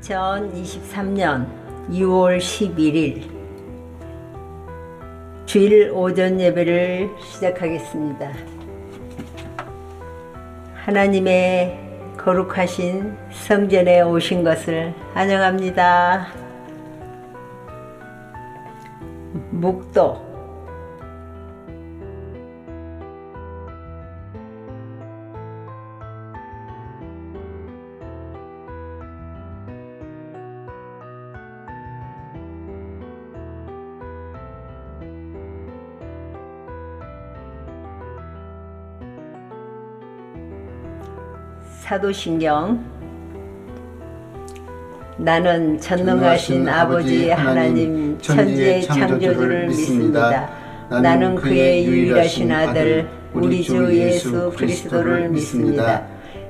2023년 6월 11일 주일 오전 예배를 시작하겠습니다. 하나님의 거룩하신 성전에 오신 것을 환영합니다. 묵도 사도신경. 나는 전능하신 아버지 하나님 천지의 창조주를 믿습니다. 나는 그의 유일하신 아들 우리 주 예수 그리스도를 믿습니다.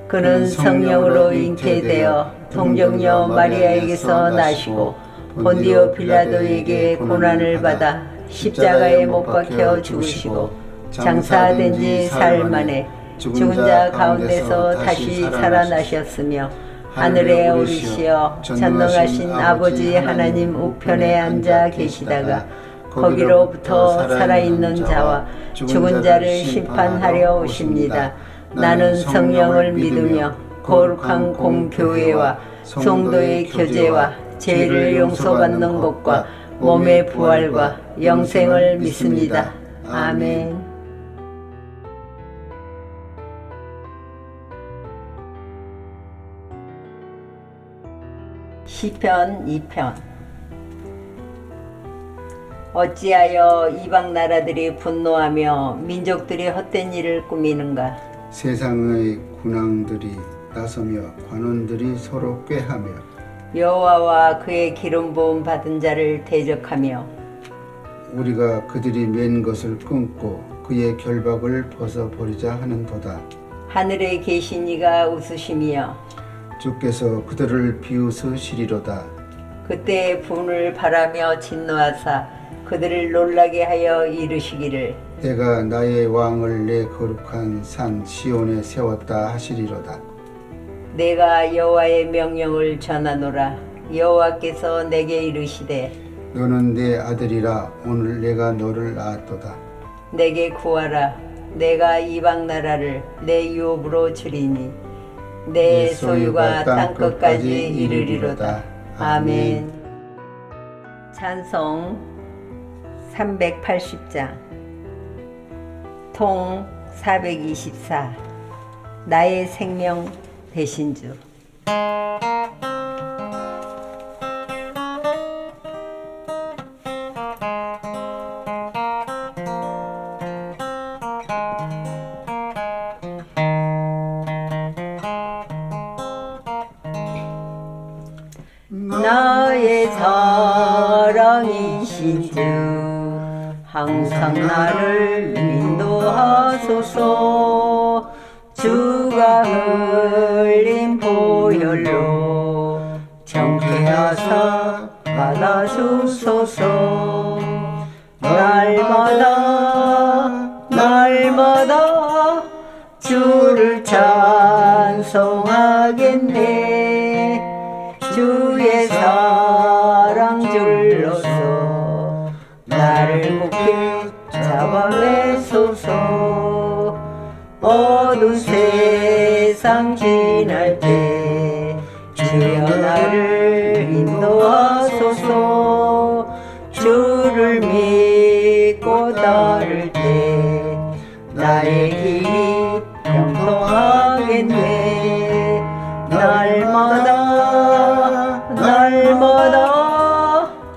그는 성령으로 잉태되어 동정녀 마리아에게서 나시고 본디오 빌라도에게 고난을 받아 십자가에 못 박혀 죽으시고 장사된 지 사흘 만에 죽은 자 가운데서 다시 살아나셨으며 하늘에 오르시어 전능하신 아버지 하나님 우편에 앉아 계시다가 거기로부터 살아있는 자와 죽은 자를 심판하려 오십니다. 나는 성령을 믿으며 거룩한 공교회와 성도의 교제와 죄를 용서받는 것과 몸의 부활과 영생을 믿습니다. 아멘. 시편 2편. 어찌하여 이방 나라들이 분노하며 민족들이 헛된 일을 꾸미는가? 세상의 군왕들이 나서며 관원들이 서로 꾀하며 여호와와 그의 기름 부음 받은 자를 대적하며 우리가 그들이 맨 것을 끊고 그의 결박을 벗어버리자 하는도다. 하늘에 계신 이가 웃으시며 주께서 그들을 비웃으시리로다. 그때 분을 바라며 진노하사 그들을 놀라게 하여 이르시기를 내가 나의 왕을 내 거룩한 산 시온에 세웠다 하시리로다. 내가 여호와의 명령을 전하노라. 여호와께서 내게 이르시되 너는 내 아들이라 오늘 내가 너를 낳았도다. 내게 구하라. 내가 이방 나라를 내 유업으로 주리니 내 소유가 땅끝까지 이르리로다. 아멘. 찬송 380장 통 424. 나의 생명 되신 주. 나의 사랑이신 주 항상 나를 인도하소서. 주가 흘린 보혈로 정케하사 받아주소서. 날마다 주를 찬송하겠네. 주의 사랑 줄로서 나를 굳게 잡아내소서. 어두운 세상 지날 때 주여 나를 인도하소서. 주를 믿고 따를 때 나의 길이 형통하겠네. 날마다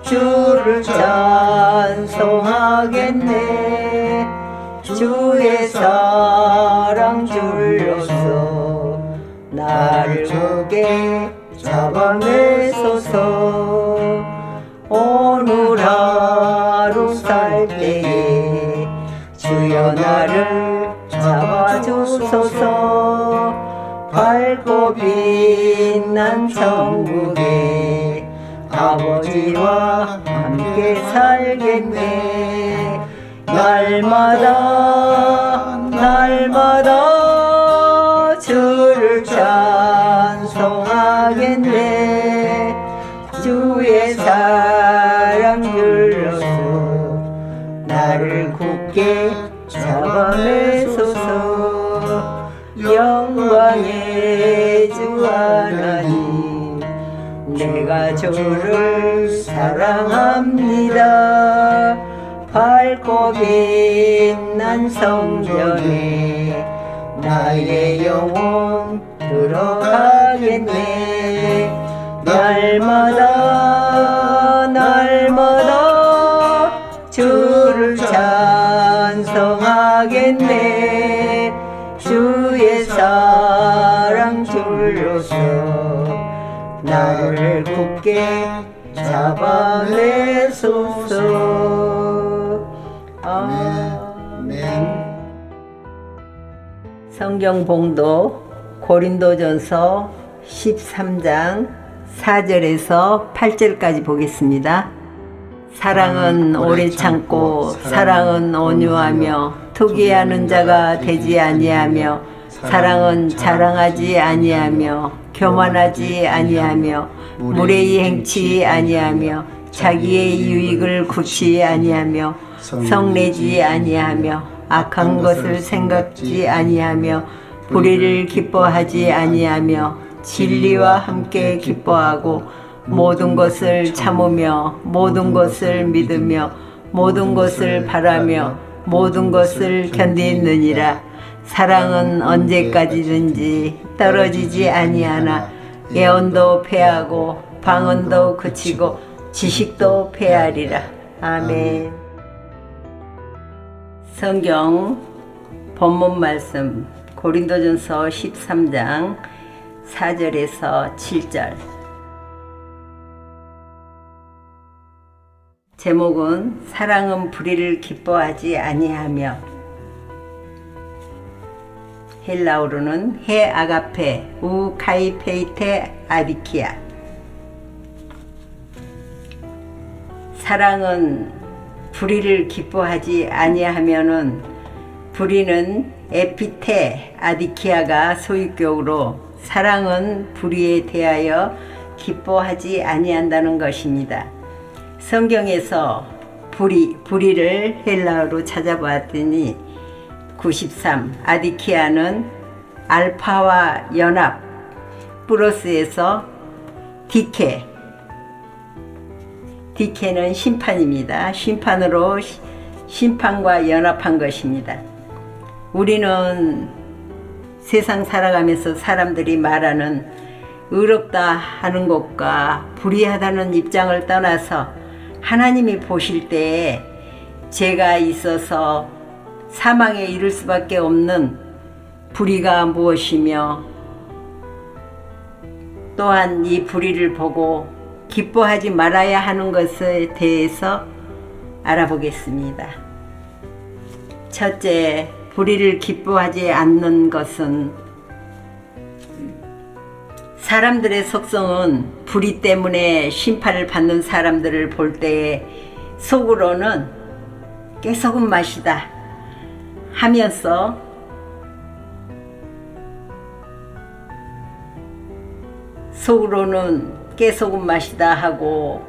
주를 찬송하겠네. 주의 사랑 줄로서 나를 굳게 잡아내소서. 오늘 하루 살 때에 주여 나를 잡아주소서. 밝고 빛난 천국에 아버지와 함께 살겠네. 날마다 주를 찬송하겠네. 굳게 잡아내소서. 영광의 주 하나님, 내가 주를 사랑합니다. 밝고 빛난 성전에 나의 영혼 들어가겠네. 날마다 주를 찬송하겠네. 주의 사랑 줄로서 나를 굳게 잡아내소서. 아멘. 성경 봉도 고린도전서 13장 4절에서 8절까지 보겠습니다. 사랑은 오래 참고 사랑은 온유하며 투기하는 자가 되지 아니하며 사랑은 자랑하지 아니하며 교만하지 아니하며 무례히 행치 아니하며 자기의 유익을 굳이 아니하며 성내지 아니하며 악한 것을 생각지 아니하며 불의를 기뻐하지 아니하며 진리와 함께 기뻐하고 모든 것을 참으며 모든 것을 믿으며 모든 것을 바라며 모든 것을 견디느니라. 사랑은 언제까지든지 떨어지지 아니하나 예언도 패하고 방언도 그치고 지식도 패하리라. 아멘. 성경 본문 말씀 고린도전서 13장 4절에서 7절. 제목은 사랑은 불의를 기뻐하지 아니하며, 헬라어로는 헤 아가페 우 카이페이테 아비키아. 사랑은 불의를 기뻐하지 아니하면은, 불의는 에피테 아디키아가 소유격으로 사랑은 불의에 대하여 기뻐하지 아니한다는 것입니다. 성경에서 불의를 헬라어로 찾아봤더니 93 아디키아는 알파와 연합 플러스에서 디케는 심판입니다. 심판으로 심판과 연합한 것입니다. 우리는 세상 살아가면서 사람들이 말하는 의롭다 하는 것과 불의하다는 입장을 떠나서 하나님이 보실 때에 죄가 있어서 사망에 이를 수밖에 없는 불의가 무엇이며, 또한 이 불의를 보고 기뻐하지 말아야 하는 것에 대해서 알아보겠습니다. 첫째, 불의를 기뻐하지 않는 것은, 사람들의 속성은 불의 때문에 심판을 받는 사람들을 볼 때에 속으로는 깨소금 맛이다 하면서 속으로는 깨소금 맛이다 하고,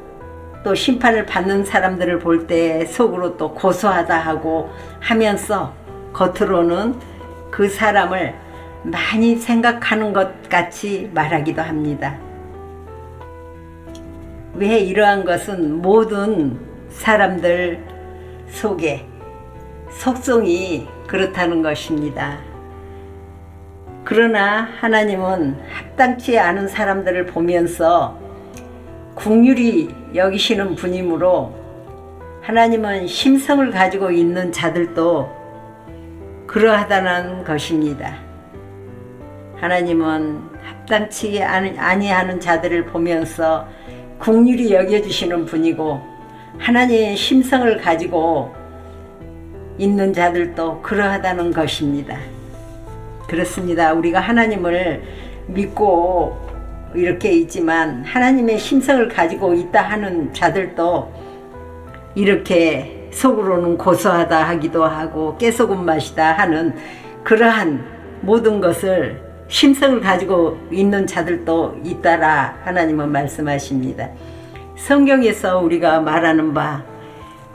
또 심판을 받는 사람들을 볼 때 속으로 또 고소하다 하고 하면서 겉으로는 그 사람을 많이 생각하는 것 같이 말하기도 합니다. 왜 이러한 것은 모든 사람들 속에 속성이 그렇다는 것입니다. 그러나 하나님은 합당치 않은 사람들을 보면서 긍휼히 여기시는 분이므로, 하나님은 심성을 가지고 있는 자들도 그러하다는 것입니다. 하나님은 합당치 아니하는 자들을 보면서 긍휼히 여겨주시는 분이고, 하나님의 심성을 가지고 있는 자들도 그러하다는 것입니다. 그렇습니다. 우리가 하나님을 믿고 이렇게 있지만 하나님의 심성을 가지고 있다 하는 자들도 이렇게 속으로는 고소하다 하기도 하고 깨소금 맛이다 하는 그러한 모든 것을 심성을 가지고 있는 자들도 있다라 하나님은 말씀하십니다. 성경에서 우리가 말하는 바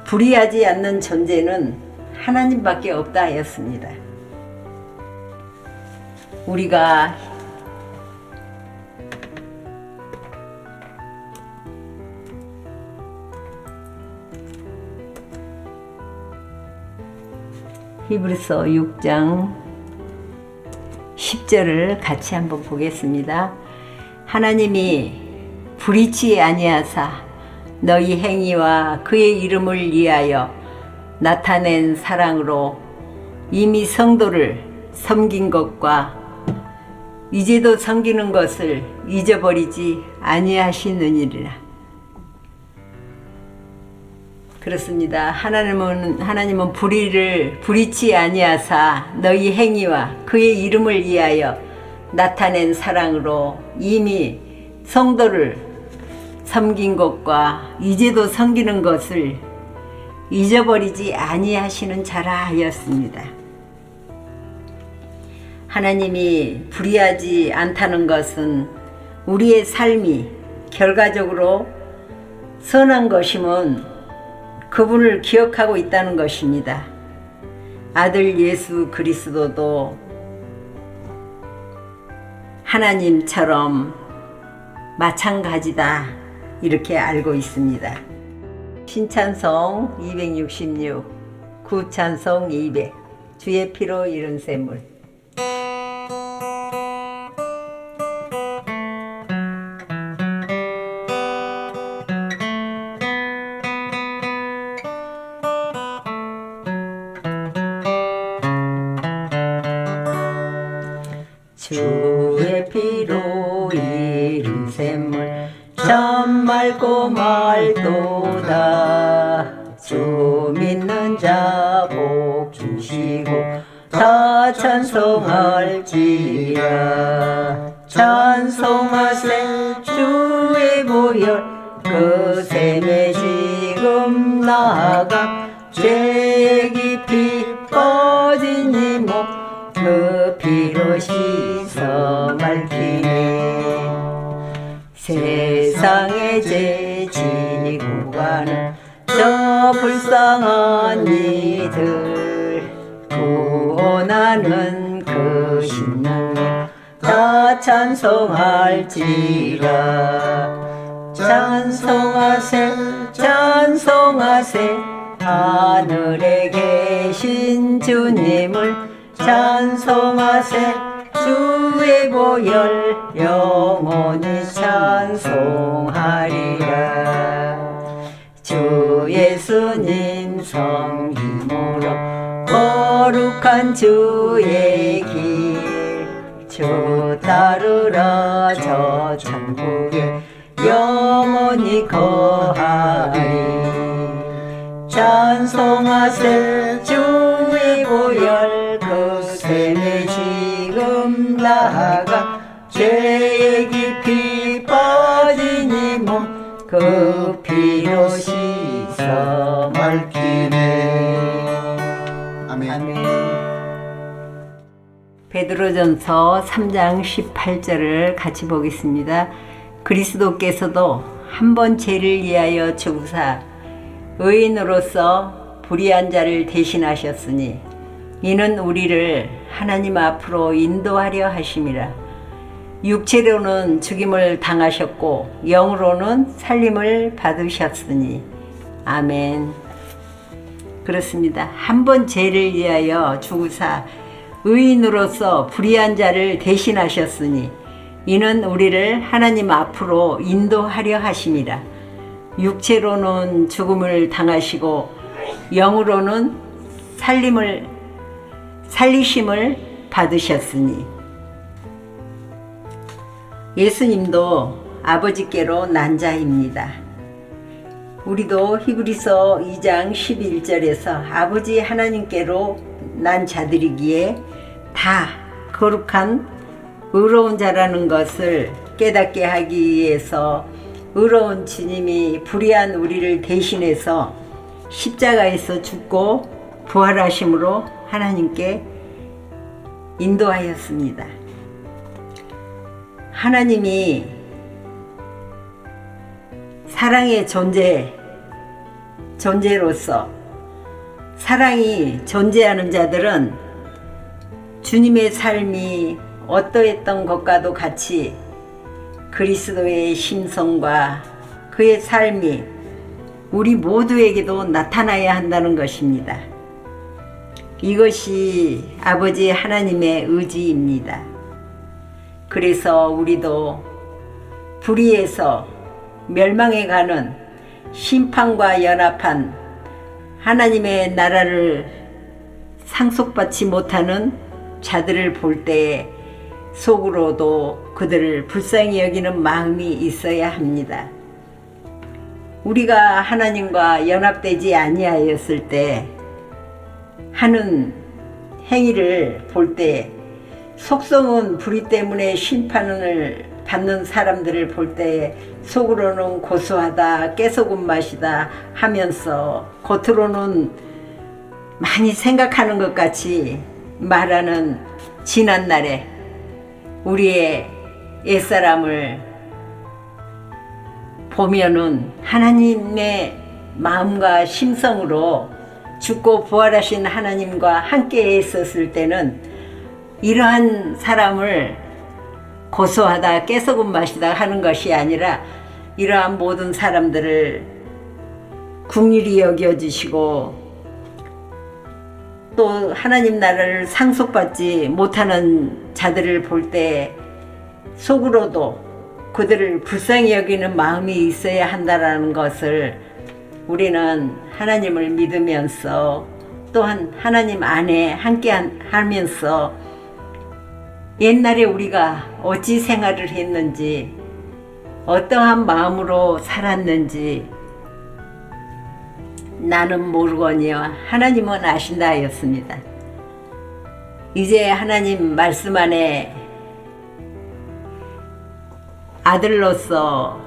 불의하지 않는 존재는 하나님밖에 없다 하였습니다. 우리가 히브리서 6장 10절을 같이 한번 보겠습니다. 하나님이 불의치 아니하사 너희 행위와 그의 이름을 위하여 나타낸 사랑으로 이미 성도를 섬긴 것과 이제도 섬기는 것을 잊어버리지 아니하시느니라. 그렇습니다. 하나님은 불의치 아니하사 너희 행위와 그의 이름을 위하여 나타낸 사랑으로 이미 성도를 섬긴 것과 이제도 섬기는 것을 잊어버리지 아니하시는 자라 하였습니다. 하나님이 불의하지 않다는 것은 우리의 삶이 결과적으로 선한 것이면 그분을 기억하고 있다는 것입니다. 아들 예수 그리스도도 하나님처럼 마찬가지다 이렇게 알고 있습니다. 신찬송 266, 구찬송 200, 주의 피로 이룬 샘물. 주의 피로 이룬 샘물 참 맑고 맑도다. 주 믿는 자 복 주시고 다 찬송할지라. 찬송하세 주의 보혈 그 샘에 지금 나아가 죄 깊이 꺼진 이 몸 그 피로 씻어 맑히네. 세상의 죄 지고 가는 저 불쌍한 이들 구원하는 그 신능을 다 찬송할지라. 찬송하세 찬송하세 하늘에 계신 주님을 찬송하세 주의 보혈 영원히 찬송하리라. 주 예수님 섬김으로 거룩한 주의 길 주 따르라 저 천국에 영원히 거하리. 찬송하세 주의 보혈 그 샘에 지금 나아가 죄에 깊이 빠진 이 몸 그 피로 씻어 맑히네. 아멘. 베드로전서 3장 18절을 같이 보겠습니다. 그리스도께서도 한 번 죄를 위하여 죽으사 의인으로서 불의한 자를 대신하셨으니 이는 우리를 하나님 앞으로 인도하려 하심이라. 육체로는 죽임을 당하셨고 영으로는 살림을 받으셨으니. 아멘. 그렇습니다. 한 번 죄를 위하여 죽으사 의인으로서 불의한 자를 대신하셨으니 이는 우리를 하나님 앞으로 인도하려 하심이라. 육체로는 죽음을 당하시고 영으로는 살리심을 받으셨으니. 예수님도 아버지께로 난 자입니다. 우리도 히브리서 2장 11절에서 아버지 하나님께로 난 자들이기에 다 거룩한 의로운 자라는 것을 깨닫게 하기 위해서 의로운 주님이 불의한 우리를 대신해서 십자가에서 죽고 부활하심으로 하나님께 인도하였습니다. 하나님이 사랑의 존재로서 사랑이 존재하는 자들은 주님의 삶이 어떠했던 것과도 같이 그리스도의 심성과 그의 삶이 우리 모두에게도 나타나야 한다는 것입니다. 이것이 아버지 하나님의 의지입니다. 그래서 우리도 불의에서 멸망에 가는 심판과 연합한 하나님의 나라를 상속받지 못하는 자들을 볼 때에 속으로도 그들을 불쌍히 여기는 마음이 있어야 합니다. 우리가 하나님과 연합되지 아니하였을 때 하는 행위를 볼 때 속성은 불의 때문에 심판을 받는 사람들을 볼 때 속으로는 고소하다, 깨소금 맛이다 하면서 겉으로는 많이 생각하는 것 같이 말하는 지난날에 우리의 옛사람을 보면은 하나님의 마음과 심성으로 죽고 부활하신 하나님과 함께 있었을 때는 이러한 사람을 고소하다, 깨소금 맛이다 하는 것이 아니라 이러한 모든 사람들을 긍휼히 여겨주시고 또 하나님 나라를 상속받지 못하는 자들을 볼 때 속으로도 그들을 불쌍히 여기는 마음이 있어야 한다는 것을 우리는 하나님을 믿으면서 또한 하나님 안에 함께 하면서 옛날에 우리가 어찌 생활을 했는지 어떠한 마음으로 살았는지 나는 모르거니와 하나님은 아신다 하였습니다. 이제 하나님 말씀 안에 아들로서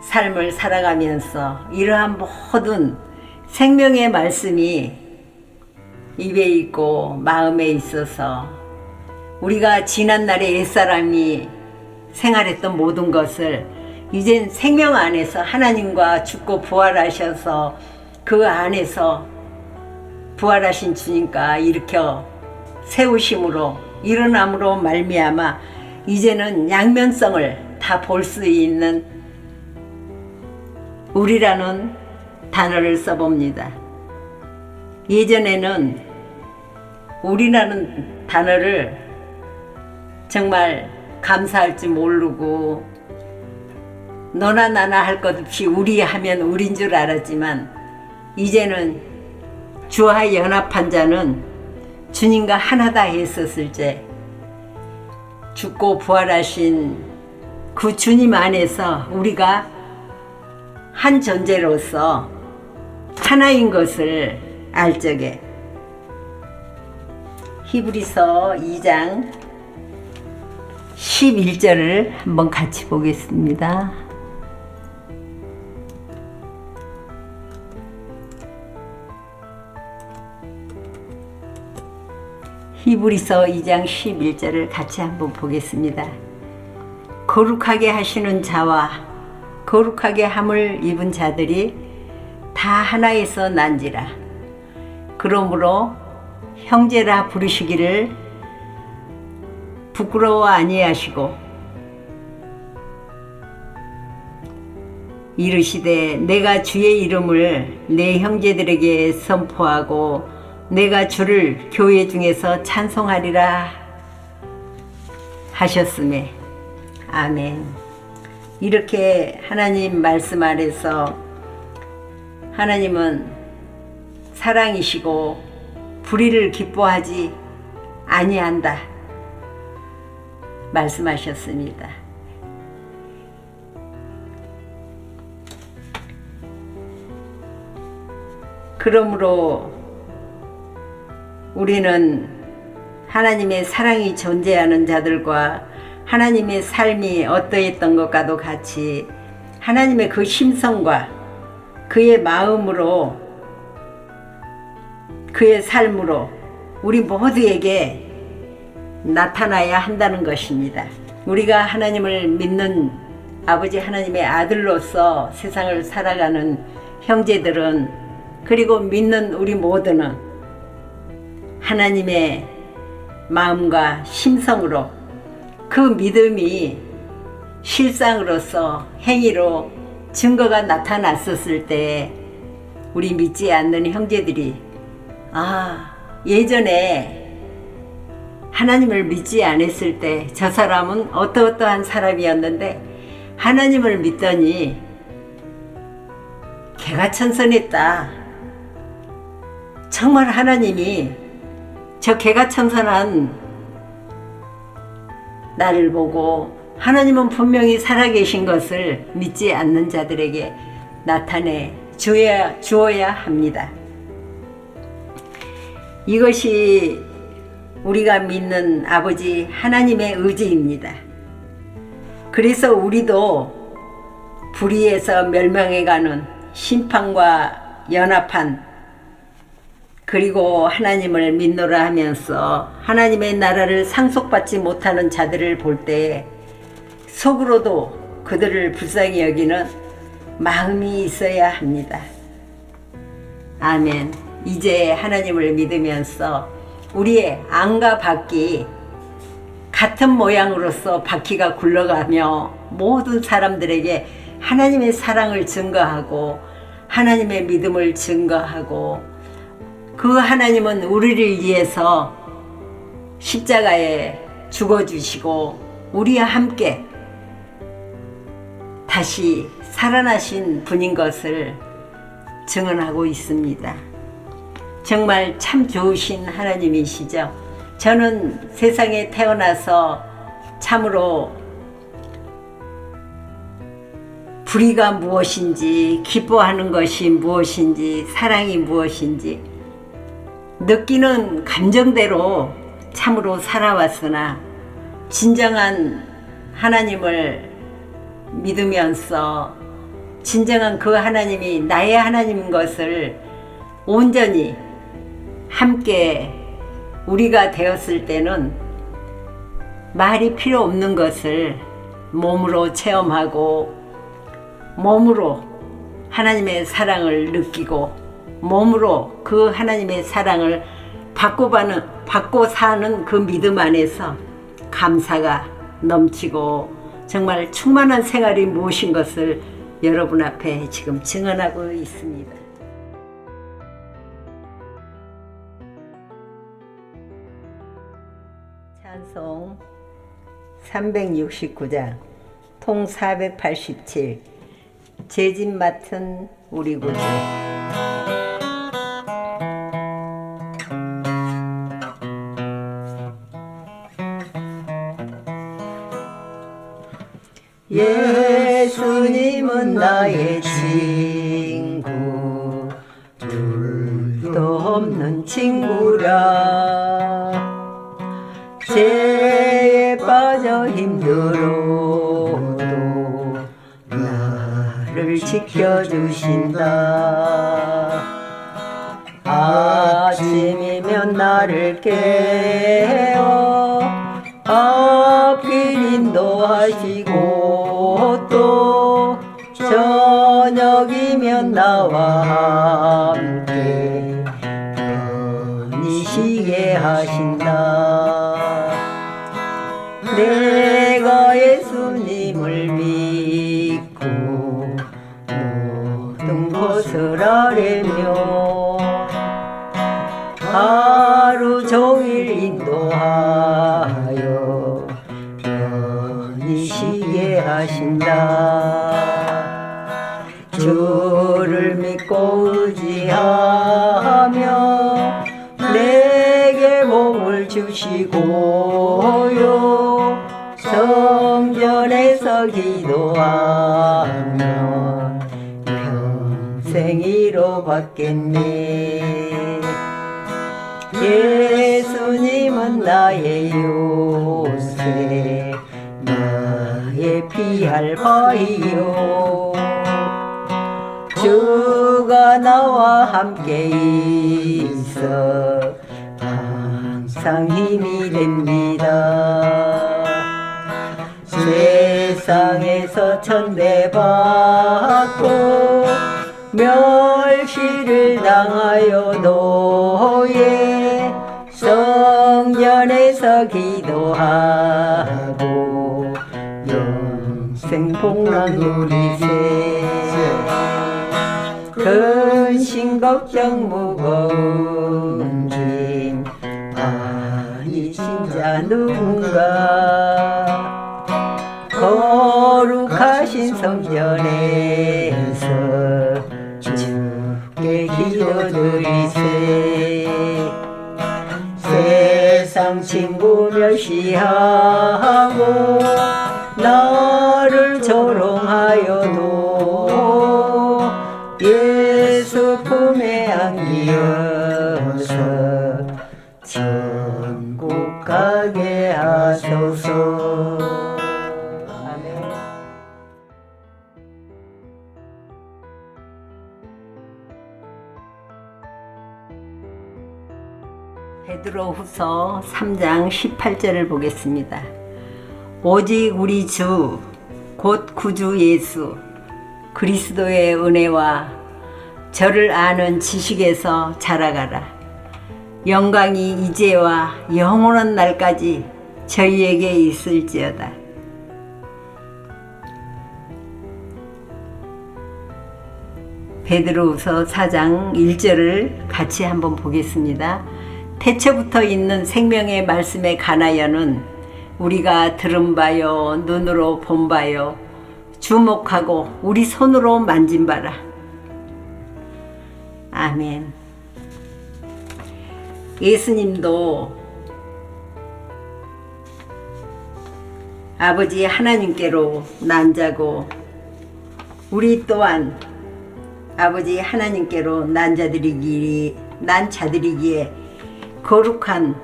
삶을 살아가면서 이러한 모든 생명의 말씀이 입에 있고 마음에 있어서 우리가 지난날의 옛사람이 생활했던 모든 것을 이젠 생명 안에서 하나님과 죽고 부활하셔서 그 안에서 부활하신 주님과 일으켜 세우심으로 일어남으로 말미암아 이제는 양면성을 다 볼 수 있는 우리라는 단어를 써봅니다. 예전에는 우리라는 단어를 정말 감사할 줄 모르고 너나 나나 할 것 없이 우리 하면 우린 줄 알았지만 이제는 주와 연합한 자는 주님과 하나다 했었을 때 죽고 부활하신 그 주님 안에서 우리가 한 존재로서 하나인 것을 알 적에 히브리서 2장 11절을 한번 같이 보겠습니다. 히브리서 2장 11절을 같이 한번 보겠습니다. 거룩하게 하시는 자와 거룩하게 함을 입은 자들이 다 하나에서 난지라. 그러므로 형제라 부르시기를 부끄러워 아니하시고 이르시되 내가 주의 이름을 내 형제들에게 선포하고 내가 주를 교회 중에서 찬송하리라 하셨으매 아멘. 이렇게 하나님 말씀 아래서 하나님은 사랑이시고 불의를 기뻐하지 아니한다 말씀하셨습니다. 그러므로 우리는 하나님의 사랑이 존재하는 자들과 하나님의 삶이 어떠했던 것과도 같이 하나님의 그 심성과 그의 마음으로 그의 삶으로 우리 모두에게 나타나야 한다는 것입니다. 우리가 하나님을 믿는 아버지 하나님의 아들로서 세상을 살아가는 형제들은 그리고 믿는 우리 모두는 하나님의 마음과 심성으로 그 믿음이 실상으로서 행위로 증거가 나타났었을 때 우리 믿지 않는 형제들이 예전에 하나님을 믿지 않았을 때 저 사람은 어떠어떠한 사람이었는데 하나님을 믿더니 개가천선했다. 정말 하나님이 저 개가천선한 나를 보고 하나님은 분명히 살아계신 것을 믿지 않는 자들에게 나타내 주어야 합니다. 이것이 우리가 믿는 아버지 하나님의 의지입니다. 그래서 우리도 불의에서 멸망해가는 심판과 연합한 그리고 하나님을 믿노라 하면서 하나님의 나라를 상속받지 못하는 자들을 볼 때 속으로도 그들을 불쌍히 여기는 마음이 있어야 합니다. 아멘. 이제 하나님을 믿으면서 우리의 안과 바퀴 같은 모양으로서 바퀴가 굴러가며 모든 사람들에게 하나님의 사랑을 증거하고 하나님의 믿음을 증거하고 그 하나님은 우리를 위해서 십자가에 죽어주시고 우리와 함께 다시 살아나신 분인 것을 증언하고 있습니다. 정말 참 좋으신 하나님이시죠. 저는 세상에 태어나서 참으로 불의가 무엇인지, 기뻐하는 것이 무엇인지, 사랑이 무엇인지 느끼는 감정대로 참으로 살아왔으나 진정한 하나님을 믿으면서 진정한 그 하나님이 나의 하나님인 것을 온전히 함께 우리가 되었을 때는 말이 필요 없는 것을 몸으로 체험하고 몸으로 하나님의 사랑을 느끼고 몸으로 그 하나님의 사랑을 받고 사는 그 믿음 안에서 감사가 넘치고 정말 충만한 생활이 무엇인 것을 여러분 앞에 지금 증언하고 있습니다. 찬송 369장 통 487 죄짐 맡은 우리 구주. 예수님은 나의 친구 둘도 없는 친구라 죄에 빠져 힘들어도 나를 지켜주신다. 아침이면 나를 깨워 앞길 인도하시고 또 저녁이면 나와 함께 편히 쉬게 하신다. 내가 예수님을 믿고 모든 것을 아뢰며 하루 종일 인도하여 편히 쉬게 하신다. 주를 믿고 의지하며 내게 복을 주시고요 성전에서 기도하면 평생 이루받겠네. 예수님은 나의 요새 나의 피할 바위요 주가 나와 함께 있어 항상 힘이 됩니다. 세상에서 천대받고 멸시를 향하여 노예 성전에서 기도하고 영생 복락 누리세 근심 걱정 무거운 짐 아니 진짜 누군가 거룩하신 성전에서 주께 기도드리세 세상 친구 멸시하고 나를 조롱하여도 예수 품에 안기어서 천국 가게 하소서. 아멘. 베드로후서 3장 18절을 보겠습니다. 오직 우리 주 곧 구주 예수 그리스도의 은혜와 저를 아는 지식에서 자라가라. 영광이 이제와 영원한 날까지 저희에게 있을지어다. 베드로후서 4장 1절을 같이 한번 보겠습니다. 태초부터 있는 생명의 말씀에 관하여는 우리가 들은 바요 눈으로 본 바요 주목하고 우리 손으로 만진 바라. 아멘. 예수님도 아버지 하나님께로 난 자고 우리 또한 아버지 하나님께로 난 자들이기에 거룩한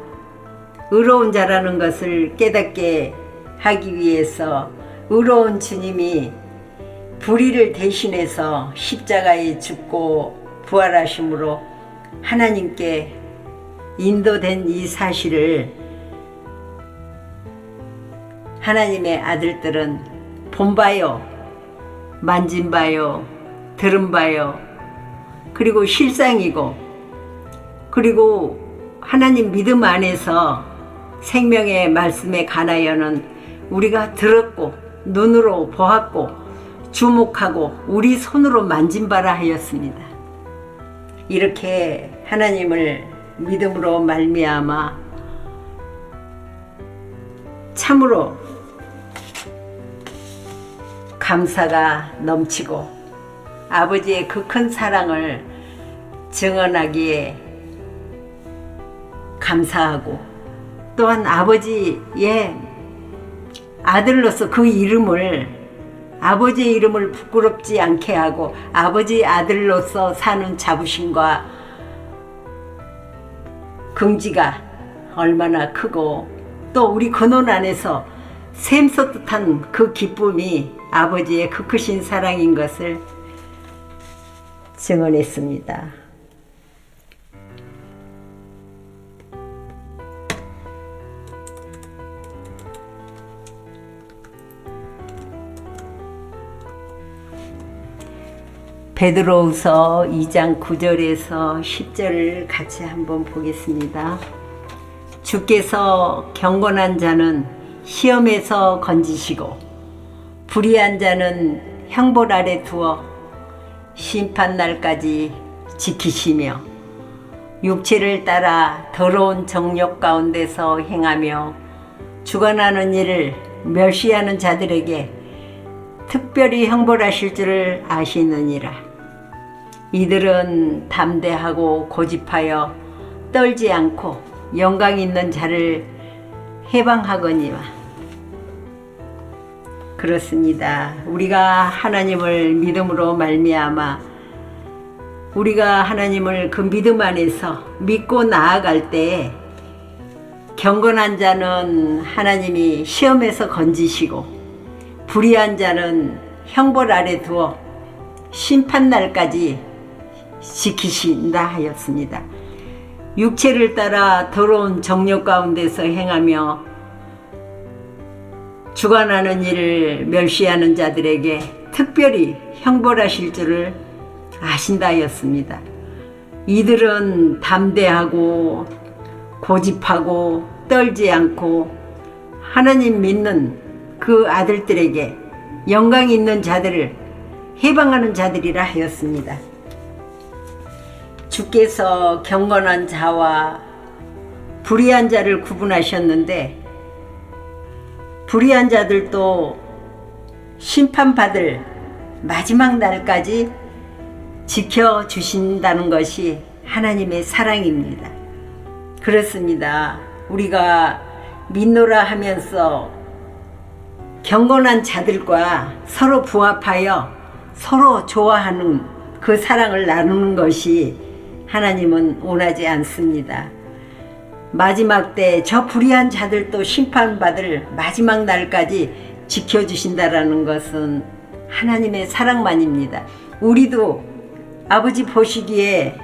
의로운 자라는 것을 깨닫게 하기 위해서 의로운 주님이 불의를 대신해서 십자가에 죽고 부활하심으로 하나님께 인도된 이 사실을 하나님의 아들들은 본 바요, 만진 바요, 들은 바요, 그리고 실상이고, 그리고 하나님 믿음 안에서 생명의 말씀에 관하여는 우리가 들었고 눈으로 보았고 주목하고 우리 손으로 만진 바라 하였습니다. 이렇게 하나님을 믿음으로 말미암아 참으로 감사가 넘치고 아버지의 그 큰 사랑을 증언하기에 감사하고 또한 아버지의 아들로서 그 이름을 아버지의 이름을 부끄럽지 않게 하고 아버지의 아들로서 사는 자부심과 긍지가 얼마나 크고 또 우리 근원 안에서 샘솟듯한 그 기쁨이 아버지의 그 크신 사랑인 것을 증언했습니다. 베드로후서 2장 9절에서 10절을 같이 한번 보겠습니다. 주께서 경건한 자는 시험에서 건지시고 불의한 자는 형벌 아래 두어 심판날까지 지키시며 육체를 따라 더러운 정욕 가운데서 행하며 주관하는 일을 멸시하는 자들에게 특별히 형벌하실 줄을 아시느니라. 이들은 담대하고 고집하여 떨지 않고 영광 있는 자를 해방하거니와. 그렇습니다. 우리가 하나님을 믿음으로 말미암아 우리가 하나님을 그 믿음 안에서 믿고 나아갈 때에 경건한 자는 하나님이 시험에서 건지시고 불의한 자는 형벌 아래 두어 심판날까지 지키신다 하였습니다. 육체를 따라 더러운 정욕 가운데서 행하며 주관하는 일을 멸시하는 자들에게 특별히 형벌하실 줄을 아신다 하였습니다. 이들은 담대하고 고집하고 떨지 않고 하나님 믿는 그 아들들에게 영광 있는 자들을 해방하는 자들이라 하였습니다. 주께서 경건한 자와 불의한 자를 구분하셨는데 불의한 자들도 심판받을 마지막 날까지 지켜주신다는 것이 하나님의 사랑입니다. 그렇습니다. 우리가 믿노라 하면서 경건한 자들과 서로 부합하여 서로 좋아하는 그 사랑을 나누는 것이 하나님은 원하지 않습니다. 마지막 때 저 불의한 자들도 심판받을 마지막 날까지 지켜주신다라는 것은 하나님의 사랑만입니다. 우리도 아버지 보시기에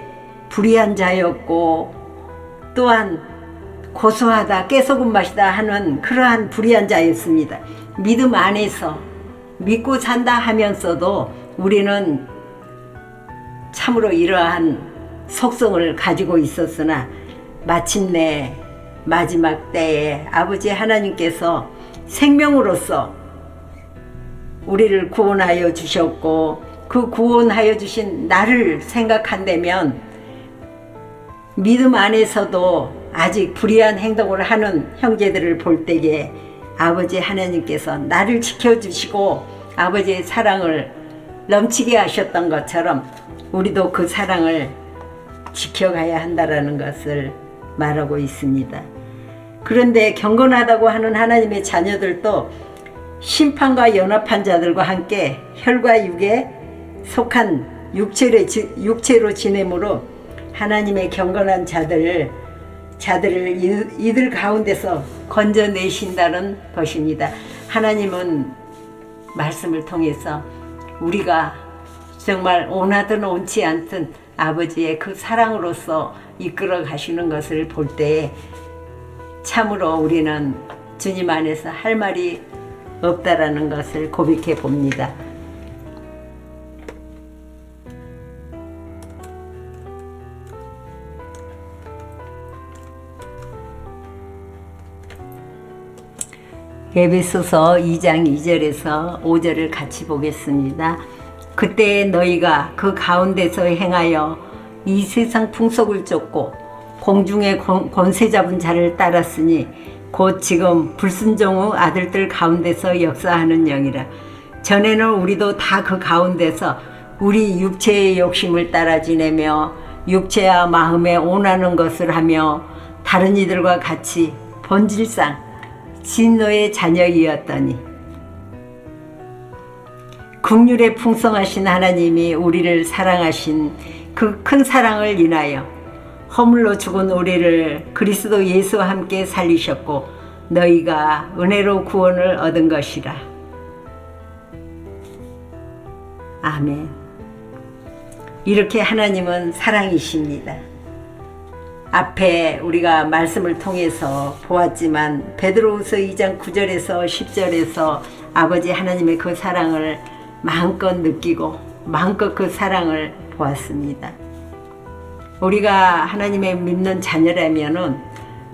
불의한 자였고 또한 고소하다 깨소금 맛이다 하는 그러한 불의한 자였습니다. 믿음 안에서 믿고 산다 하면서도 우리는 참으로 이러한 속성을 가지고 있었으나 마침내 마지막 때에 아버지 하나님께서 생명으로서 우리를 구원하여 주셨고 그 구원하여 주신 나를 생각한다면 믿음 안에서도 아직 불의한 행동을 하는 형제들을 볼 때에 아버지 하나님께서 나를 지켜주시고 아버지의 사랑을 넘치게 하셨던 것처럼 우리도 그 사랑을 지켜가야 한다라는 것을 말하고 있습니다. 그런데 경건하다고 하는 하나님의 자녀들도 심판과 연합한 자들과 함께 혈과 육에 속한 육체로 지내므로 하나님의 경건한 자들을 이들 가운데서 건져내신다는 것입니다. 하나님은 말씀을 통해서 우리가 정말 원하든 원치 않든 아버지의 그 사랑으로서 이끌어 가시는 것을 볼 때 참으로 우리는 주님 안에서 할 말이 없다라는 것을 고백해 봅니다. 에베소서 2장 2절에서 5절을 같이 보겠습니다. 그때 너희가 그 가운데서 행하여 이 세상 풍속을 쫓고 공중의 권세 잡은 자를 따랐으니 곧 지금 불순종의 아들들 가운데서 역사하는 영이라. 전에는 우리도 다 그 가운데서 우리 육체의 욕심을 따라 지내며 육체와 마음에 원하는 것을 하며 다른 이들과 같이 본질상 진노의 자녀이었더니 긍휼에 풍성하신 하나님이 우리를 사랑하신 그 큰 사랑을 인하여 허물로 죽은 우리를 그리스도 예수와 함께 살리셨고 너희가 은혜로 구원을 얻은 것이라. 아멘. 이렇게 하나님은 사랑이십니다. 앞에 우리가 말씀을 통해서 보았지만 베드로후서 2장 9절에서 10절에서 아버지 하나님의 그 사랑을 마음껏 느끼고 마음껏 그 사랑을 보았습니다. 우리가 하나님의 믿는 자녀라면은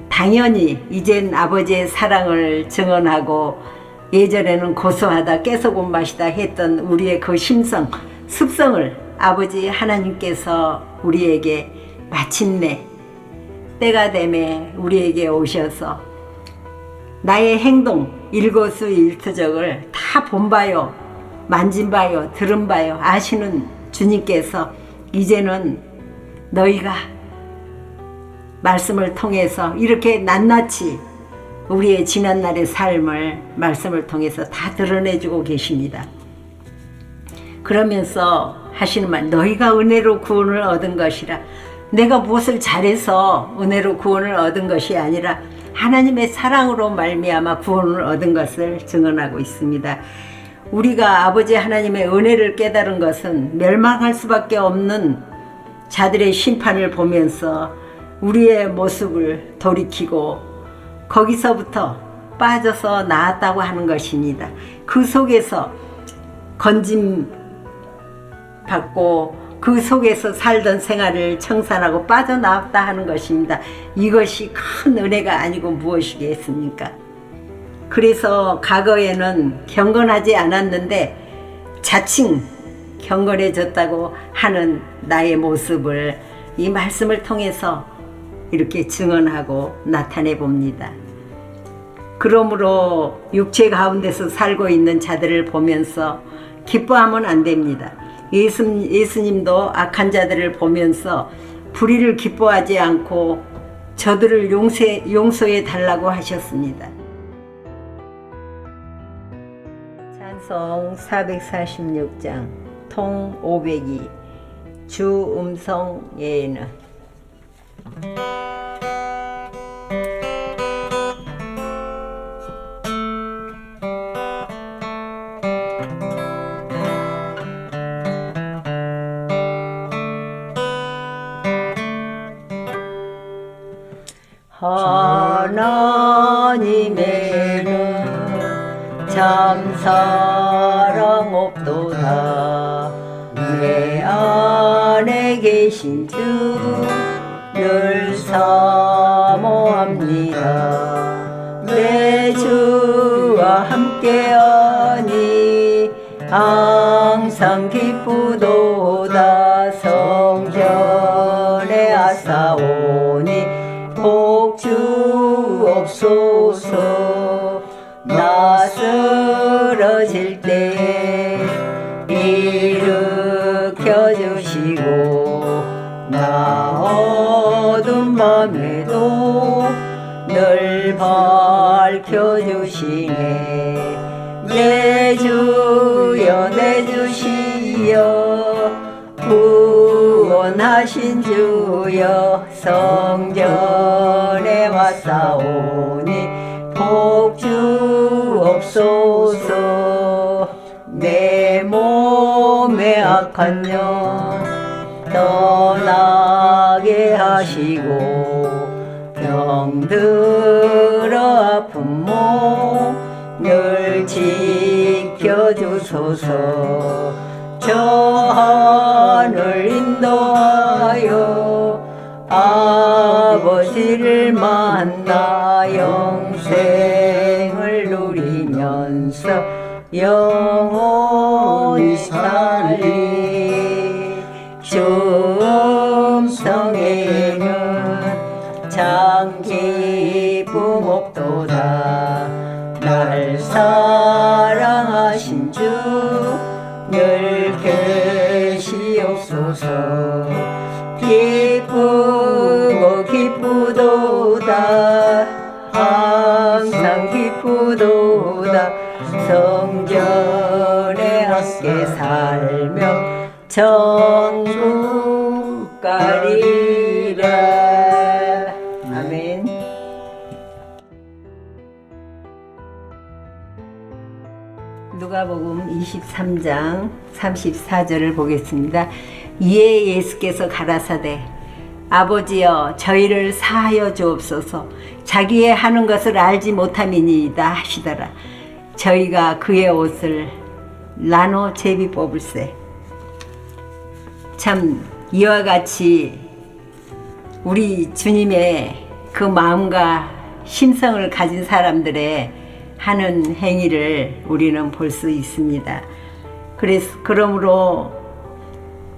당연히 이젠 아버지의 사랑을 증언하고 예전에는 고소하다 깨소금 맛이다 했던 우리의 그 심성, 습성을 아버지 하나님께서 우리에게 마침내 때가 되매 우리에게 오셔서 나의 행동 일거수일투족을 다 본바요 만진바요 들은바요 아시는 주님께서 이제는 너희가 말씀을 통해서 이렇게 낱낱이 우리의 지난날의 삶을 말씀을 통해서 다 드러내주고 계십니다. 그러면서 하시는 말, 너희가 은혜로 구원을 얻은 것이라. 내가 무엇을 잘해서 은혜로 구원을 얻은 것이 아니라 하나님의 사랑으로 말미암아 구원을 얻은 것을 증언하고 있습니다. 우리가 아버지 하나님의 은혜를 깨달은 것은 멸망할 수밖에 없는 자들의 심판을 보면서 우리의 모습을 돌이키고 거기서부터 빠져서 나았다고 하는 것입니다. 그 속에서 건짐 받고 그 속에서 살던 생활을 청산하고 빠져나왔다 하는 것입니다. 이것이 큰 은혜가 아니고 무엇이겠습니까? 그래서 과거에는 경건하지 않았는데 자칭 경건해졌다고 하는 나의 모습을 이 말씀을 통해서 이렇게 증언하고 나타내 봅니다. 그러므로 육체 가운데서 살고 있는 자들을 보면서 기뻐하면 안 됩니다. 예수님도 악한 자들을 보면서 불의를 기뻐하지 않고 저들을 용서해 달라고 하셨습니다. 찬송 446장 통 502 주 음성 예는 하나님에는 참 사랑 없도다. 내 안에 계신 주 늘 사모합니다. 내 주와 함께하니 항상 기쁘도다. 성전에 아사오니 복주옵소서. 나 쓰러질 때 일으켜 주시고 나 어두운 밤에도 늘 밝혀 주시네. 내 주여 내 주시여 구원하신 주여 성전에 왔사오니 복주옵소서. 내 몸에 악한 영 떠나게 하시고 병들어 아픈 몸 늘 지켜주소서. 저 하늘 인도하여 아버지를 만나 영생을 누리면서 영원히 살리. 주 음성에는 참 기쁨 없도다. 날 사랑하신 주 늘 계시옵소서. 기쁘고 기쁘도다. 항상 기쁘도다. 성전에 함께 살며 천국 가리라. 아멘. 누가복음 23장 34절을 보겠습니다. 이에 예수께서 가라사대 아버지여 저희를 사하여 주옵소서. 자기의 하는 것을 알지 못함이니이다 하시더라. 저희가 그의 옷을 나눠 제비 뽑을세. 참 이와 같이 우리 주님의 그 마음과 심성을 가진 사람들의 하는 행위를 우리는 볼 수 있습니다. 그러므로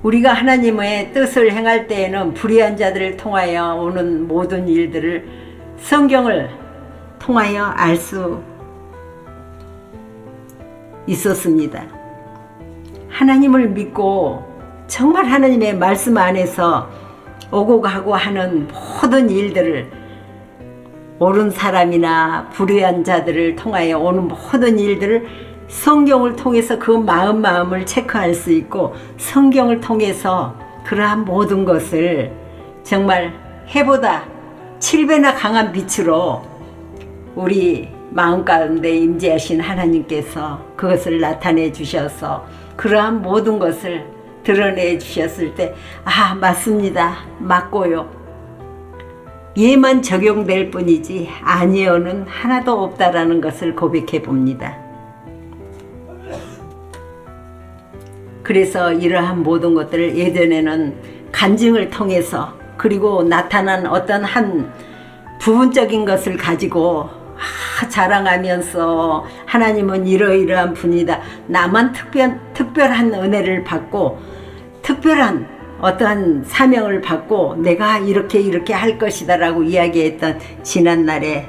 우리가 하나님의 뜻을 행할 때에는 불의한 자들을 통하여 오는 모든 일들을 성경을 통하여 알 수 있었습니다. 하나님을 믿고 정말 하나님의 말씀 안에서 오고 가고 하는 모든 일들을 옳은 사람이나 불의한 자들을 통하여 오는 모든 일들을 성경을 통해서 그 마음을 체크할 수 있고 성경을 통해서 그러한 모든 것을 정말 해보다 7배나 강한 빛으로 우리 마음 가운데 임재하신 하나님께서 그것을 나타내 주셔서 그러한 모든 것을 드러내 주셨을 때 아 맞습니다. 맞고요. 예만 적용될 뿐이지 아니요는 하나도 없다라는 것을 고백해 봅니다. 그래서 이러한 모든 것들을 예전에는 간증을 통해서 그리고 나타난 어떤 한 부분적인 것을 가지고 자랑하면서 하나님은 이러이러한 분이다. 나만 특별한 은혜를 받고 특별한 어떠한 사명을 받고 내가 이렇게 할 것이다 라고 이야기했던 지난날의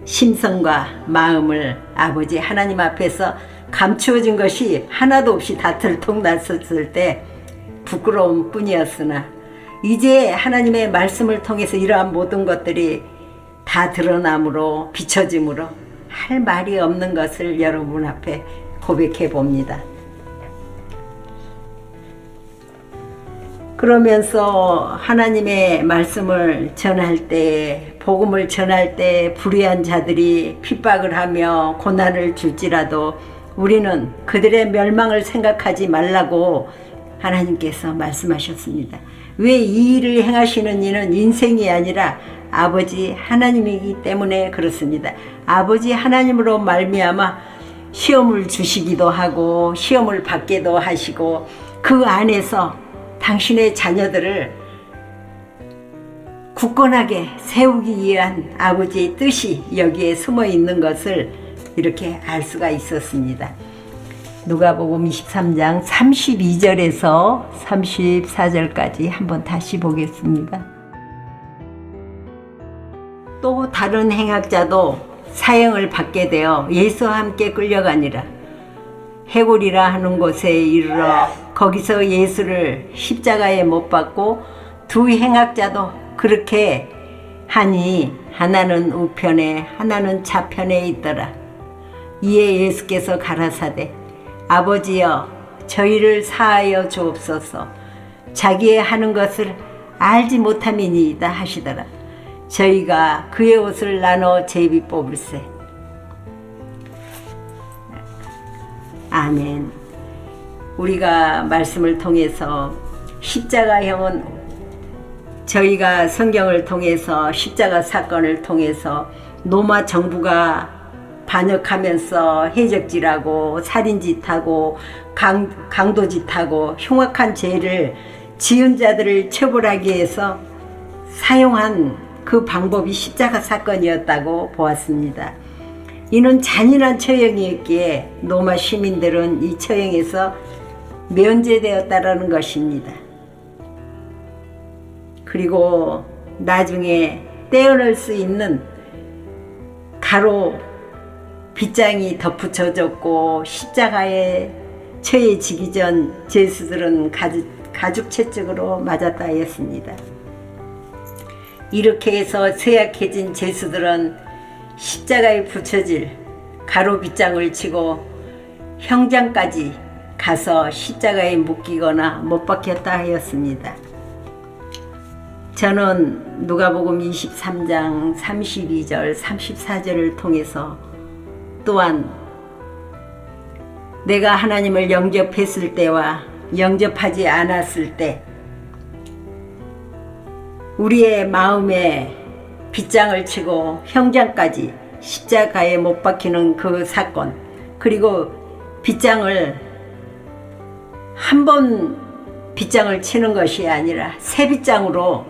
심성과 마음을 아버지 하나님 앞에서 감추어진 것이 하나도 없이 다 들통났었을 때 부끄러움 뿐이었으나 이제 하나님의 말씀을 통해서 이러한 모든 것들이 다 드러남으로 비춰짐으로 할 말이 없는 것을 여러분 앞에 고백해 봅니다. 그러면서 하나님의 말씀을 전할 때, 복음을 전할 때 불의한 자들이 핍박을 하며 고난을 줄지라도 우리는 그들의 멸망을 생각하지 말라고 하나님께서 말씀하셨습니다. 왜 이 일을 행하시는 이는 인생이 아니라 아버지 하나님이기 때문에 그렇습니다. 아버지 하나님으로 말미암아 시험을 주시기도 하고 시험을 받게도 하시고 그 안에서 당신의 자녀들을 굳건하게 세우기 위한 아버지의 뜻이 여기에 숨어 있는 것을 이렇게 알 수가 있었습니다. 누가복음 23장 32절에서 34절까지 한번 다시 보겠습니다. 또 다른 행악자도 사형을 받게 되어 예수와 함께 끌려가니라. 해골이라 하는 곳에 이르러 거기서 예수를 십자가에 못 박고 두 행악자도 그렇게 하니 하나는 우편에 하나는 좌편에 있더라. 이에 예수께서 가라사대 아버지여 저희를 사하여 주옵소서 자기의 하는 것을 알지 못함이니이다 하시더라. 저희가 그의 옷을 나눠 제비 뽑을세. 아멘. 우리가 말씀을 통해서 십자가형은 저희가 성경을 통해서 십자가 사건을 통해서 로마 정부가 반역하면서 해적질하고 살인짓하고 강도짓하고 흉악한 죄를 지은 자들을 처벌하기 위해서 사용한 그 방법이 십자가 사건이었다고 보았습니다. 이는 잔인한 처형이었기에 로마 시민들은 이 처형에서 면제되었다라는 것입니다. 그리고 나중에 떼어낼 수 있는 가로 빗장이 덧붙여졌고 십자가에 처해지기 전 죄수들은 가죽 채찍으로 맞았다 했습니다. 이렇게 해서 쇠약해진 죄수들은 십자가에 붙여질 가로 빗장을 치고 형장까지 가서 십자가에 묶이거나 못 박혔다 하였습니다. 저는 누가복음 23장 32절 34절을 통해서 또한 내가 하나님을 영접했을 때와 영접하지 않았을 때 우리의 마음에 빗장을 치고 형장까지 십자가에 못 박히는 그 사건, 그리고 빗장을 한 번 빗장을 치는 것이 아니라 새 빗장으로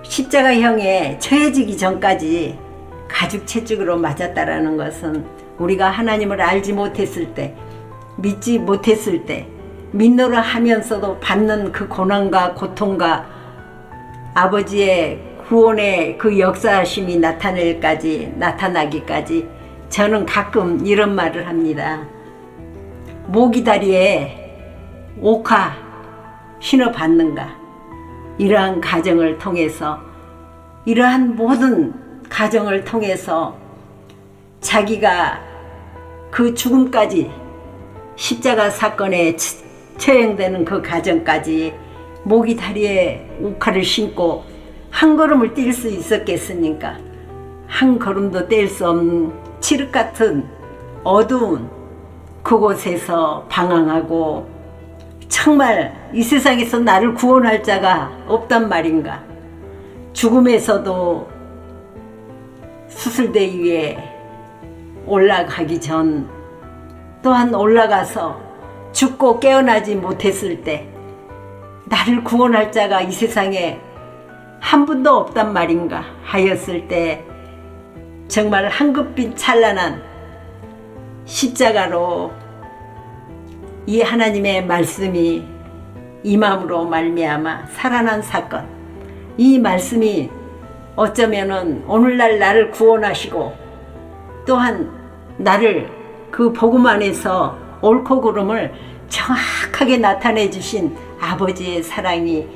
십자가형에 처해지기 전까지 가죽 채찍으로 맞았다라는 것은 우리가 하나님을 알지 못했을 때, 믿지 못했을 때 믿노라 하면서도 받는 그 고난과 고통과 아버지의 구원의 그 역사심이 나타나기까지 저는 가끔 이런 말을 합니다. 모기다리에 옥화 신어 받는가? 이러한 가정을 통해서, 이러한 모든 가정을 통해서 자기가 그 죽음까지 십자가 사건에 처형되는 그 가정까지 모기 다리에 옥화를 신고 한 걸음을 뛸 수 있었겠습니까? 한 걸음도 뗄 수 없는 칠흑 같은 어두운 그곳에서 방황하고 정말 이 세상에서 나를 구원할 자가 없단 말인가? 죽음에서도 수술대 위에 올라가기 전 또한 올라가서 죽고 깨어나지 못했을 때 나를 구원할 자가 이 세상에 한 분도 없단 말인가 하였을 때 정말 황급빛 찬란한 십자가로 이 하나님의 말씀이 임함으로 말미암아 살아난 사건, 이 말씀이 어쩌면은 오늘날 나를 구원하시고 또한 나를 그 복음 안에서 옳고 그름을 정확하게 나타내 주신 아버지의 사랑이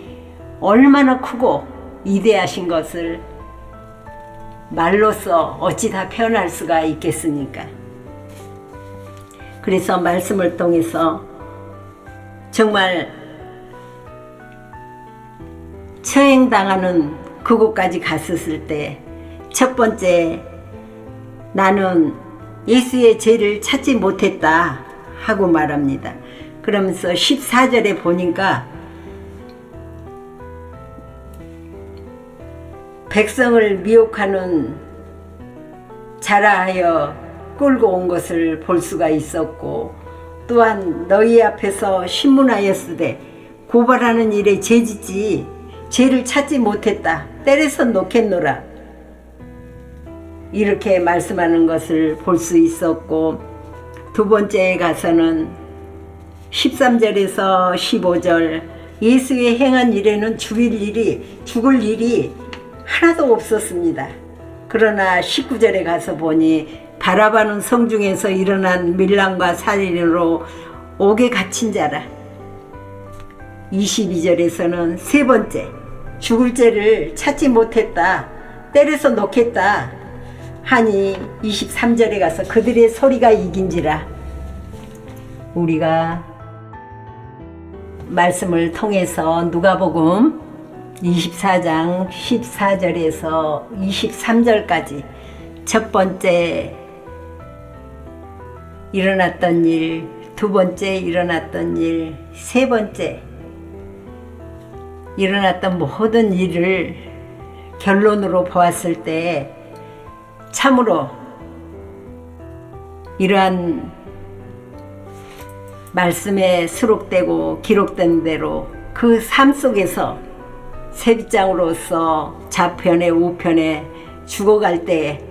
얼마나 크고 위대하신 것을 말로써 어찌 다 표현할 수가 있겠습니까? 그래서 말씀을 통해서 정말 처형당하는 그곳까지 갔었을 때 첫 번째, 나는 예수의 죄를 찾지 못했다 하고 말합니다. 그러면서 14절에 보니까 백성을 미혹하는 자라하여 끌고 온 것을 볼 수가 있었고, 또한 너희 앞에서 신문하였으되 고발하는 일에 죄짓지 죄를 찾지 못했다, 때려서 놓겠노라, 이렇게 말씀하는 것을 볼 수 있었고, 두 번째에 가서는 13절에서 15절 예수의 행한 일에는 죽을 일이 하나도 없었습니다. 그러나 19절에 가서 보니 바라바는 성중에서 일어난 밀란과 살인으로 옥에 갇힌 자라. 22절에서는 세 번째, 죽을 죄를 찾지 못했다, 때려서 놓겠다 하니 23절에 가서 그들의 소리가 이긴지라. 우리가 말씀을 통해서 누가복음 24장 14절에서 23절까지 첫 번째 일어났던 일, 두 번째 일어났던 일, 세 번째 일어났던 모든 일을 결론으로 보았을 때 참으로 이러한 말씀에 수록되고 기록된 대로 그 삶 속에서 세빗장으로서 좌편에 우편에 죽어갈 때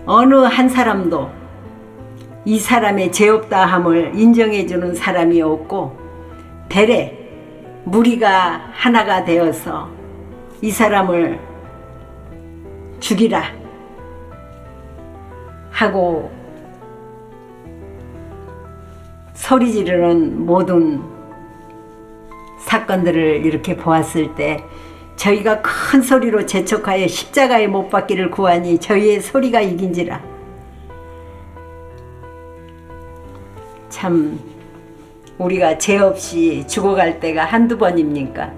어느 한 사람도 이 사람의 죄 없다 함을 인정해주는 사람이 없고, 대래 무리가 하나가 되어서 이 사람을 죽이라 하고 소리 지르는 모든 사건들을 이렇게 보았을 때 저희가 큰 소리로 재촉하여 십자가에 못 박기를 구하니 저희의 소리가 이긴지라. 참 우리가 죄 없이 죽어갈 때가 한두 번입니까?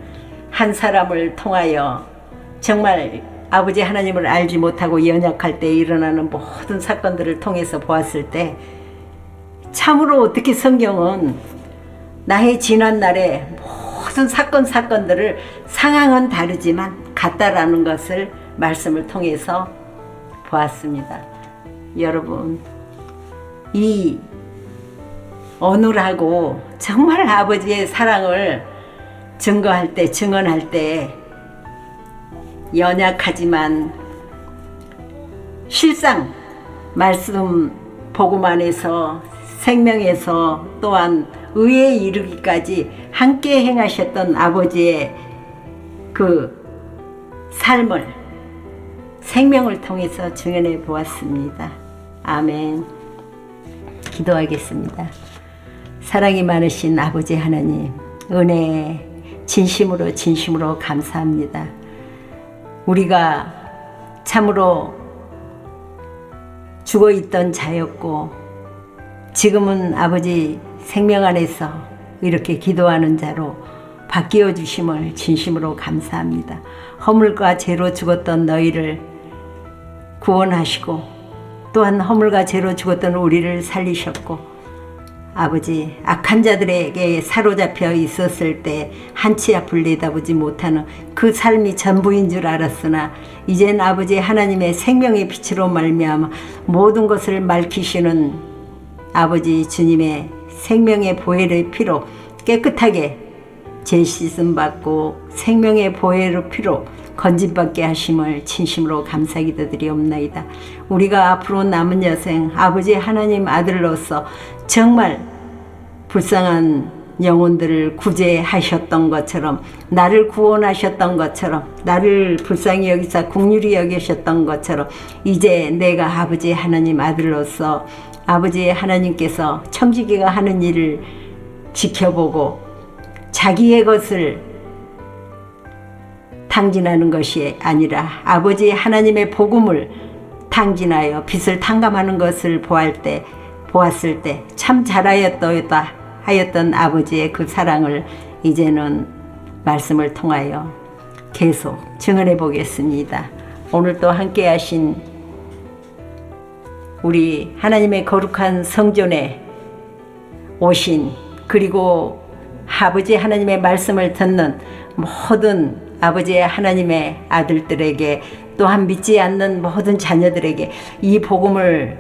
한 사람을 통하여 정말 아버지 하나님을 알지 못하고 연약할 때 일어나는 모든 사건들을 통해서 보았을 때 참으로 어떻게 성경은 나의 지난날의 모든 사건들을 상황은 다르지만 같다라는 것을 말씀을 통해서 보았습니다. 여러분, 이 어눌하고 정말 아버지의 사랑을 증거할 때, 증언할 때 연약하지만 실상 말씀 복음 안에서 생명에서 또한 의에 이르기까지 함께 행하셨던 아버지의 그 삶을 생명을 통해서 증언해 보았습니다. 아멘. 기도하겠습니다. 사랑이 많으신 아버지 하나님, 은혜 진심으로 감사합니다. 우리가 참으로 죽어있던 자였고 지금은 아버지 생명 안에서 이렇게 기도하는 자로 바뀌어 주심을 진심으로 감사합니다. 허물과 죄로 죽었던 너희를 구원하시고 또한 허물과 죄로 죽었던 우리를 살리셨고, 아버지 악한 자들에게 사로잡혀 있었을 때 한치 앞을 내다보지 못하는 그 삶이 전부인 줄 알았으나 이젠 아버지 하나님의 생명의 빛으로 말미암아 모든 것을 밝히시는 아버지 주님의 생명의 보혈의 피로 깨끗하게 재씻음 받고 생명의 보혈의 피로 건진받게 하심을 진심으로 감사기도드리옵나이다. 우리가 앞으로 남은 여생 아버지 하나님 아들로서 정말 불쌍한 영혼들을 구제하셨던 것처럼, 나를 구원하셨던 것처럼, 나를 불쌍히 여기사 긍휼히 여기셨던 것처럼, 이제 내가 아버지 하나님 아들로서 아버지 하나님께서 청지기가 하는 일을 지켜보고 자기의 것을 탕진하는 것이 아니라 아버지 하나님의 복음을 탕진하여 빛을 탕감하는 것을 보았을 때 참 잘하였다 하였던 아버지의 그 사랑을 이제는 말씀을 통하여 계속 증언해 보겠습니다. 오늘 또 함께 하신 우리 하나님의 거룩한 성전에 오신, 그리고 아버지 하나님의 말씀을 듣는 모든 아버지 하나님의 아들들에게, 또한 믿지 않는 모든 자녀들에게 이 복음을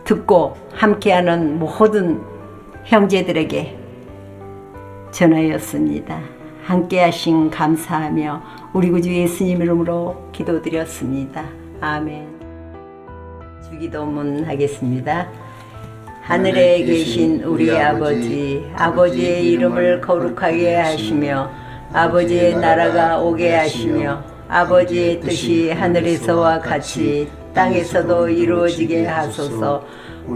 듣고 함께하는 모든 형제들에게 전하였습니다. 함께하신 감사하며 우리 구주 예수님 이름으로 기도드렸습니다. 아멘. 주기도문 하겠습니다. 하늘에 계신 우리 아버지, 아버지의 이름을 거룩하게 하시며 아버지의 나라가 오게 하시며 아버지의 뜻이 하늘에서와 같이 땅에서도 이루어지게 하소서.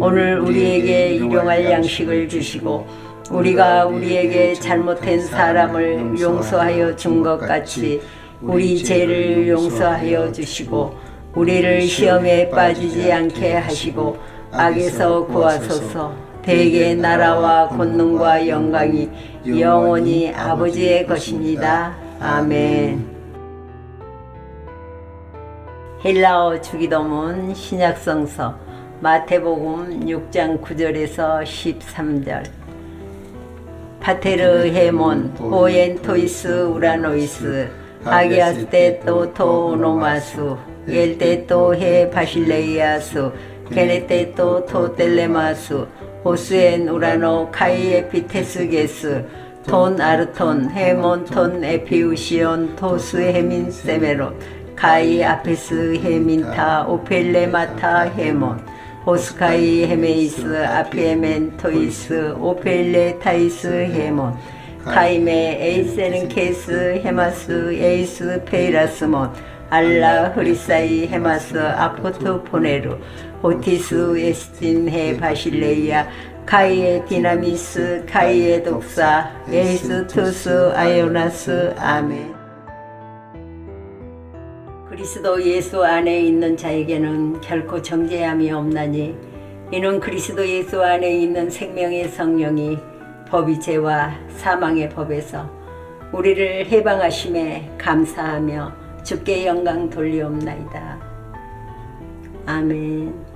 오늘 우리에게 일용할 양식을 주시고 우리가 우리에게 잘못한 사람을 용서하여 준 것 같이 우리 죄를 용서하여 주시고 우리를 시험에 빠지지 않게 하시고 악에서 구하소서. 대개 나라와 권능과 영광이 영원히 아버지의 것입니다. 아멘. 헬라어 주기도문 신약성서 마태복음 6장 9절에서 13절. 파테르 헤몬 오엔토이스 우라노이스 아기아스테토 토노마수 엘테토 헤 바실레이아수 게네테토 토텔레마수 오스엔 우라노 카이에피테스게스 톤 아르톤 헤몬 톤 에피우시온 토스 헤민 세메론 가이 아페스 헤민타 오펠레마타 헤몬 호스카이 헤메이스 아피에멘 토이스 오펠레 타이스 헤몬 카이메 에이세는 케스 헤마스 에이스 페이라스몬 알라 흐리사이 헤마스 아포트 포네루 오티스 에스틴 헤 바실레이아 카이에 디나미스 카이에 독사 에이스 투스 아이오나스 아멘. 그리스도 예수 안에 있는 자에게는 결코 정죄함이 없나니 이는 그리스도 예수 안에 있는 생명의 성령이 법이 죄와 사망의 법에서 우리를 해방하심에 감사하며 주께 영광 돌리옵나이다. 아멘.